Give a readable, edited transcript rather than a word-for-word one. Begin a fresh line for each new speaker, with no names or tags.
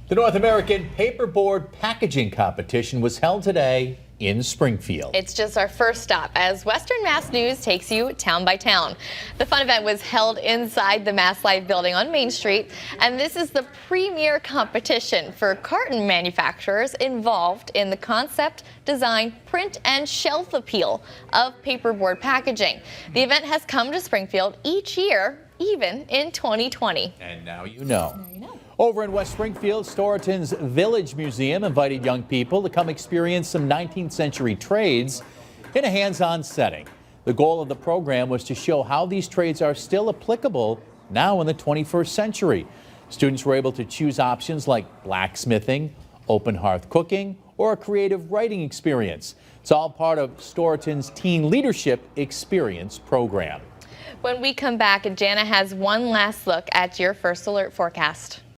The North American Paperboard Packaging Competition was held today in Springfield.
It's just our first stop as Western Mass News takes you town by town. The fun event was held inside the Mass Life building on Main Street, and this is the premier competition for carton manufacturers involved in the concept, design, print, and shelf appeal of paperboard packaging. The event has come to Springfield each year, even in 2020.
And now you know. Over in West Springfield, Storeton's Village Museum invited young people to come experience some 19th century trades in a hands-on setting. The goal of the program was to show how these trades are still applicable now in the 21st century. Students were able to choose options like blacksmithing, open hearth cooking, or a creative writing experience. It's all part of Storeton's Teen Leadership Experience program.
When we come back, Jana has one last look at your first alert forecast.